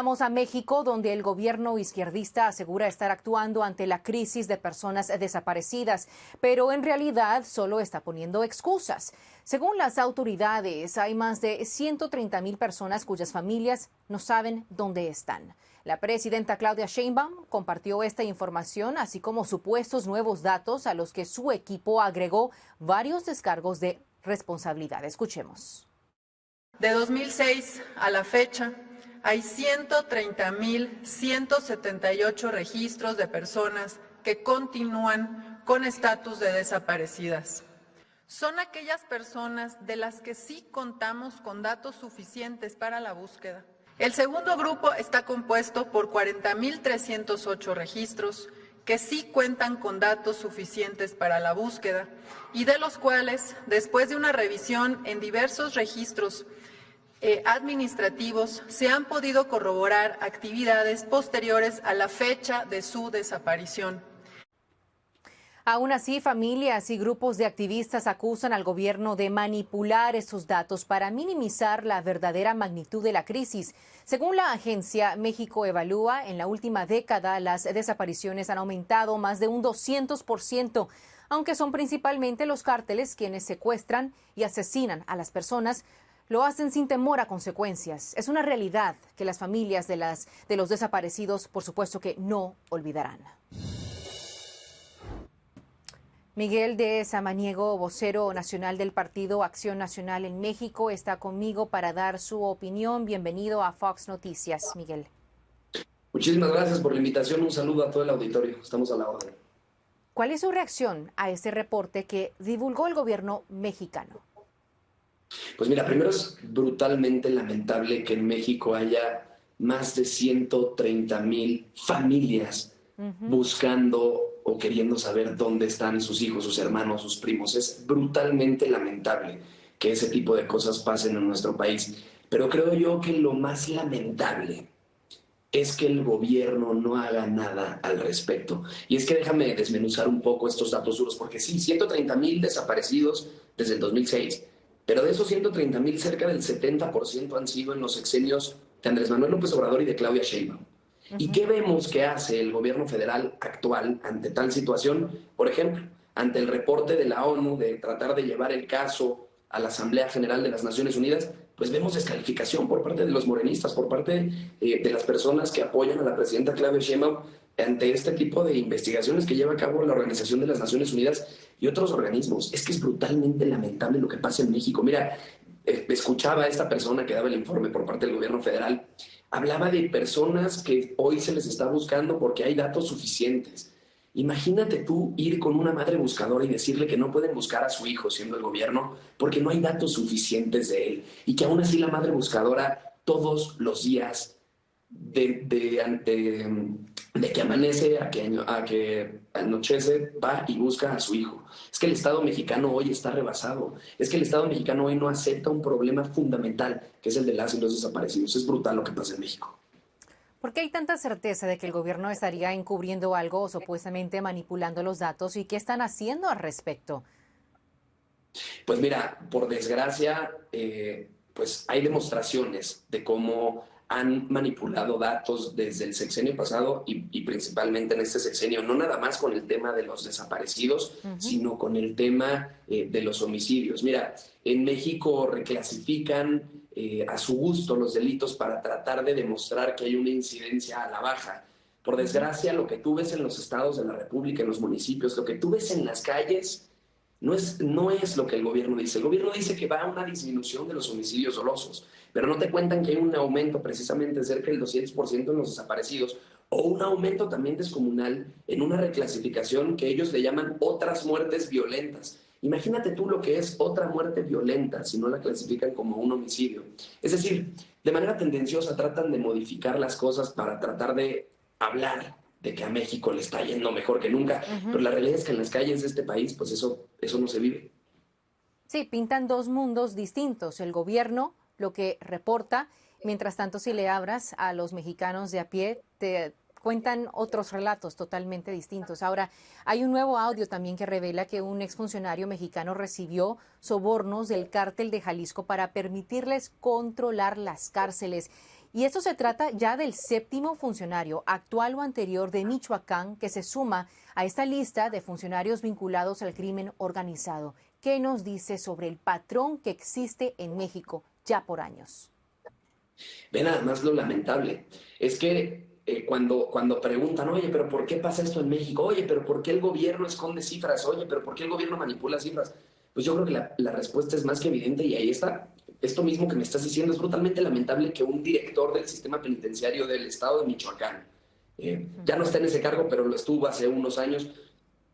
Vamos a México, donde el gobierno izquierdista asegura estar actuando ante la crisis de personas desaparecidas, pero en realidad solo está poniendo excusas. Según las autoridades, hay más de 130,000 personas cuyas familias no saben dónde están. La presidenta Claudia Sheinbaum compartió esta información, así como supuestos nuevos datos a los que su equipo agregó varios descargos de responsabilidad. Escuchemos. De 2006 a la fecha, hay 130,178 registros de personas que continúan con estatus de desaparecidas. Son aquellas personas de las que sí contamos con datos suficientes para la búsqueda. El segundo grupo está compuesto por 40,308 registros que sí cuentan con datos suficientes para la búsqueda y de los cuales, después de una revisión en diversos registros administrativos, se han podido corroborar actividades posteriores a la fecha de su desaparición. Aún así, familias y grupos de activistas acusan al gobierno de manipular estos datos para minimizar la verdadera magnitud de la crisis. Según la agencia, México Evalúa, en la última década las desapariciones han aumentado más de un 200%, aunque son principalmente los cárteles quienes secuestran y asesinan a las personas. Lo hacen sin temor a consecuencias. Es una realidad que las familias de los desaparecidos, por supuesto que no olvidarán. Miguel de Samaniego, vocero nacional del Partido Acción Nacional en México, está conmigo para dar su opinión. Bienvenido a Fox Noticias, Miguel. Muchísimas gracias por la invitación. Un saludo a todo el auditorio. Estamos a la orden. ¿Cuál es su reacción a este reporte que divulgó el gobierno mexicano? Pues mira, primero es brutalmente lamentable que en México haya más de 130,000 familias buscando o queriendo saber dónde están sus hijos, sus hermanos, sus primos. Es brutalmente lamentable que ese tipo de cosas pasen en nuestro país. Pero creo yo que lo más lamentable es que el gobierno no haga nada al respecto. Y es que déjame desmenuzar un poco estos datos duros, porque sí, 130,000 desaparecidos desde el 2006. Pero de esos 130,000, cerca del 70% han sido en los sexenios de Andrés Manuel López Obrador y de Claudia Sheinbaum. ¿Y qué vemos que hace el gobierno federal actual ante tal situación? Por ejemplo, ante el reporte de la ONU de tratar de llevar el caso a la Asamblea General de las Naciones Unidas, pues vemos descalificación por parte de los morenistas, por parte de las personas que apoyan a la presidenta Claudia Sheinbaum ante este tipo de investigaciones que lleva a cabo la Organización de las Naciones Unidas y otros organismos. Es que es brutalmente lamentable lo que pasa en México. Mira, escuchaba a esta persona que daba el informe por parte del gobierno federal, hablaba de personas que hoy se les está buscando porque hay datos suficientes. Imagínate tú ir con una madre buscadora y decirle que no pueden buscar a su hijo siendo el gobierno porque no hay datos suficientes de él y que aún así la madre buscadora todos los días de que amanece a que anochece va y busca a su hijo. Es que el Estado mexicano hoy está rebasado. Es que el Estado mexicano hoy no acepta un problema fundamental que es el de las y los desaparecidos. Es brutal lo que pasa en México. ¿Por qué hay tanta certeza de que el gobierno estaría encubriendo algo o supuestamente manipulando los datos y qué están haciendo al respecto? Pues mira, por desgracia, pues hay demostraciones de cómo han manipulado datos desde el sexenio pasado y principalmente en este sexenio, no nada más con el tema de los desaparecidos, sino con el tema de los homicidios. Mira, en México reclasifican a su gusto los delitos para tratar de demostrar que hay una incidencia a la baja. Por desgracia, lo que tú ves en los estados de la República, en los municipios, lo que tú ves en las calles, no es lo que el gobierno dice. El gobierno dice que va a una disminución de los homicidios dolosos, pero no te cuentan que hay un aumento precisamente de cerca del 200% en los desaparecidos o un aumento también descomunal en una reclasificación que ellos le llaman otras muertes violentas. Imagínate tú lo que es otra muerte violenta si no la clasifican como un homicidio. Es decir, de manera tendenciosa tratan de modificar las cosas para tratar de hablar de que a México le está yendo mejor que nunca, pero la realidad es que en las calles de este país, pues eso no se vive. Sí, pintan dos mundos distintos. El gobierno, lo que reporta, mientras tanto si le abras a los mexicanos de a pie, te cuentan otros relatos totalmente distintos. Ahora, hay un nuevo audio también que revela que un exfuncionario mexicano recibió sobornos del cártel de Jalisco para permitirles controlar las cárceles. Y esto se trata ya del 7º funcionario, actual o anterior, de Michoacán, que se suma a esta lista de funcionarios vinculados al crimen organizado. ¿Qué nos dice sobre el patrón que existe en México ya por años? Ven, además lo lamentable es que cuando preguntan, oye, pero ¿por qué pasa esto en México? Oye, pero ¿por qué el gobierno esconde cifras? Oye, pero ¿por qué el gobierno manipula cifras? Pues yo creo que la respuesta es más que evidente y ahí está. Esto mismo que me estás diciendo, es brutalmente lamentable que un director del sistema penitenciario del estado de Michoacán, ya no está en ese cargo, pero lo estuvo hace unos años,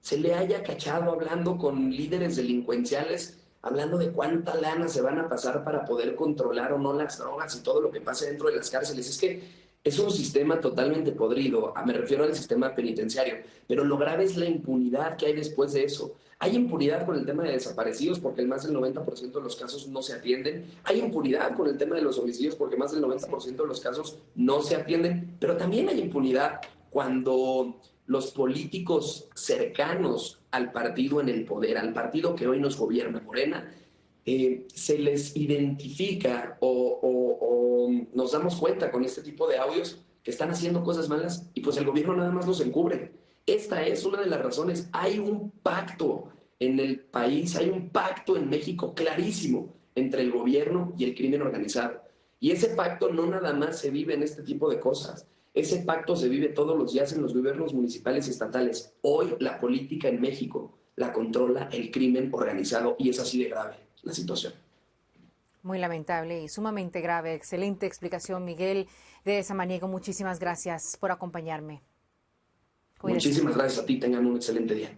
se le haya cachado hablando con líderes delincuenciales, hablando de cuánta lana se van a pasar para poder controlar o no las drogas y todo lo que pasa dentro de las cárceles. Es que es un sistema totalmente podrido, me refiero al sistema penitenciario, pero lo grave es la impunidad que hay después de eso. Hay impunidad con el tema de desaparecidos porque más del 90% de los casos no se atienden. Hay impunidad con el tema de los homicidios porque más del 90% de los casos no se atienden. Pero también hay impunidad cuando los políticos cercanos al partido en el poder, al partido que hoy nos gobierna, Morena, se les identifica o nos damos cuenta con este tipo de audios que están haciendo cosas malas y pues el gobierno nada más los encubre. Esta es una de las razones. Hay un pacto en el país, hay un pacto en México clarísimo entre el gobierno y el crimen organizado. Y ese pacto no nada más se vive en este tipo de cosas. Ese pacto se vive todos los días en los gobiernos municipales y estatales. Hoy la política en México la controla el crimen organizado y es así de grave la situación. Muy lamentable y sumamente grave. Excelente explicación, Miguel de Samaniego. Muchísimas gracias por acompañarme. Cuídese. Muchísimas gracias a ti. Tengan un excelente día.